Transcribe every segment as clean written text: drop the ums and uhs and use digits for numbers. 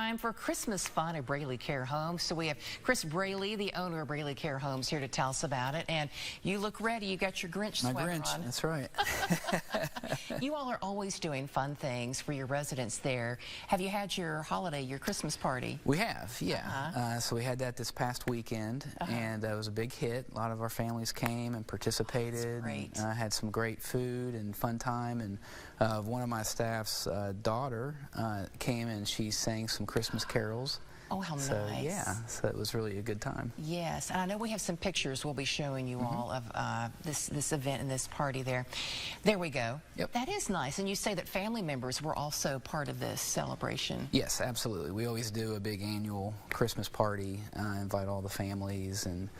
time for Christmas fun at Braley Care Homes. So we have Chris Braley, the owner of Braley Care Homes, here to tell us about it. And you look ready. You got your Grinch sweater on. My Grinch, that's right. You all are always doing fun things for your residents there. Have you had your holiday, your Christmas party? We have, yeah. So we had that this past weekend, and it was a big hit. A lot of our families came and participated. Great. Had some great food and fun time. And one of my staff's daughter came and she sang some Christmas carols. Oh, how so, nice. Yeah, so it was really a good time. Yes, and I know we have some pictures we'll be showing you all of this event and this party there. There we go. Yep. That is nice. And you say that family members were also part of this celebration. Yes, absolutely. We always do a big annual Christmas party, invite all the families, and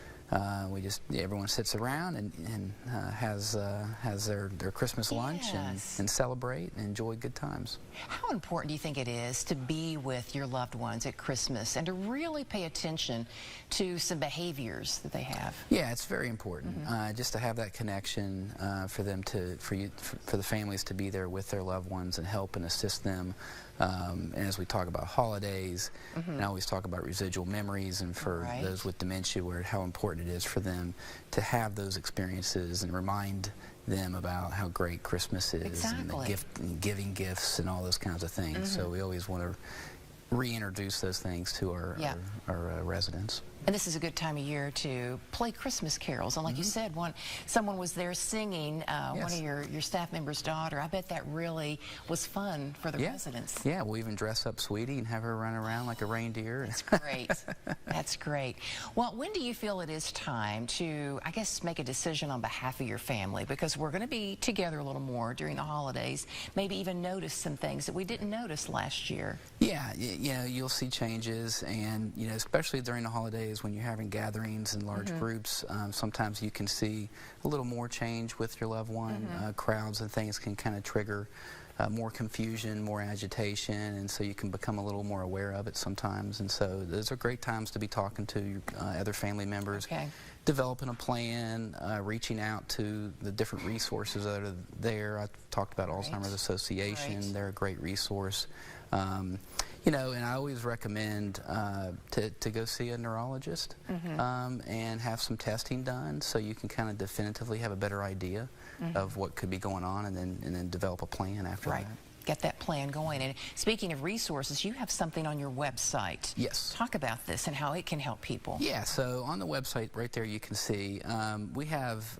everyone sits around and has their Christmas lunch and celebrate and enjoy good times. How important do you think it is to be with your loved ones at Christmas and to really pay attention to some behaviors that they have? Yeah, it's very important just to have that connection for the families to be there with their loved ones and help and assist them. And as we talk about holidays, and I always talk about residual memories, and for those with dementia, how important it is for them to have those experiences and remind them about how great Christmas is and and giving gifts and all those kinds of things. So we always want to reintroduce those things to our residents. And this is a good time of year to play Christmas carols. And like you said, someone was there singing, one of your staff members' daughter. I bet that really was fun for the residents. Yeah, we'll even dress up Sweetie and have her run around like a reindeer. That's great. That's great. Well, when do you feel it is time to, I guess, make a decision on behalf of your family? Because we're going to be together a little more during the holidays, maybe even notice some things that we didn't notice last year. Yeah, you'll see changes, and especially during the holidays when you're having gatherings in large groups, sometimes you can see a little more change with your loved one. Crowds and things can kind of trigger more confusion, more agitation, and so you can become a little more aware of it sometimes. And so those are great times to be talking to other family members, developing a plan, reaching out to the different resources that are there. I talked about Alzheimer's Association. They're a great resource. And I always recommend to go see a neurologist and have some testing done so you can kind of definitively have a better idea of what could be going on, and then develop a plan after that. Get that plan going. And speaking of resources, you have something on your website. Yes. Talk about this and how it can help people. Yeah, so on the website right there you can see we have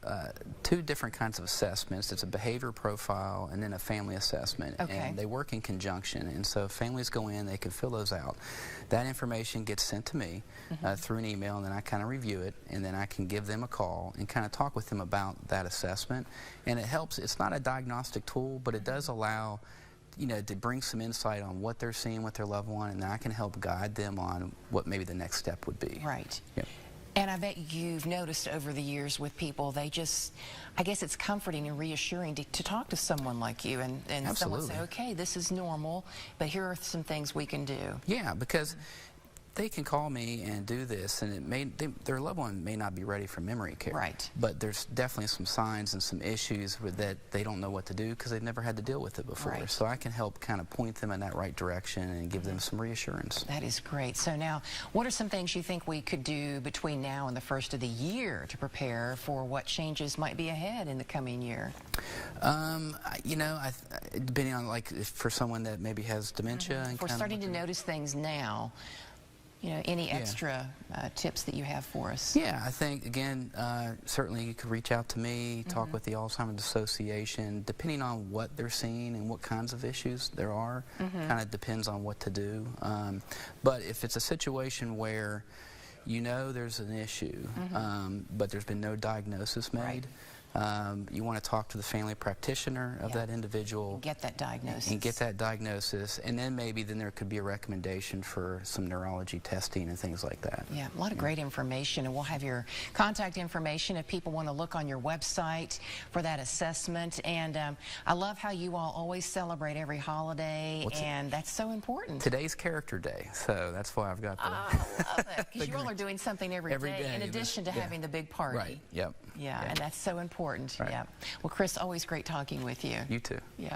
two different kinds of assessments. It's a behavior profile and then a family assessment. And they work in conjunction. And so if families go in, they can fill those out. That information gets sent to me through an email, and then I kind of review it, and then I can give them a call and kind of talk with them about that assessment. And it helps. It's not a diagnostic tool, but it does allow to bring some insight on what they're seeing with their loved one, and then I can help guide them on what maybe the next step would be. Right. Yep. And I bet you've noticed over the years with people, I guess it's comforting and reassuring to talk to someone like you and someone say, okay, this is normal, but here are some things we can do. Yeah, because they can call me and do this, and their loved one may not be ready for memory care. Right. But there's definitely some signs and some issues that they don't know what to do because they've never had to deal with it before. Right. So I can help kind of point them in that right direction and give them some reassurance. That is great. So now, what are some things you think we could do between now and the first of the year to prepare for what changes might be ahead in the coming year? Depending on, like, for someone that maybe has dementia. And we're starting to notice things now. Any extra tips that you have for us? Yeah, I think, again, certainly you could reach out to me, talk with the Alzheimer's Association, depending on what they're seeing and what kinds of issues there are. Kind of depends on what to do. But if it's a situation where there's an issue, but there's been no diagnosis made, you want to talk to the family practitioner of that individual. And get that diagnosis. And then maybe there could be a recommendation for some neurology testing and things like that. Yeah, a lot of great information. And we'll have your contact information if people want to look on your website for that assessment. And I love how you all always celebrate every holiday, and that's so important. Today's Character Day, so that's why I've got the... I love it, because you all are doing something every day in addition to having the big party. Right, yep. Yeah, and that's so important. Right. Yeah. Well, Chris, always great talking with you. You too. Yeah.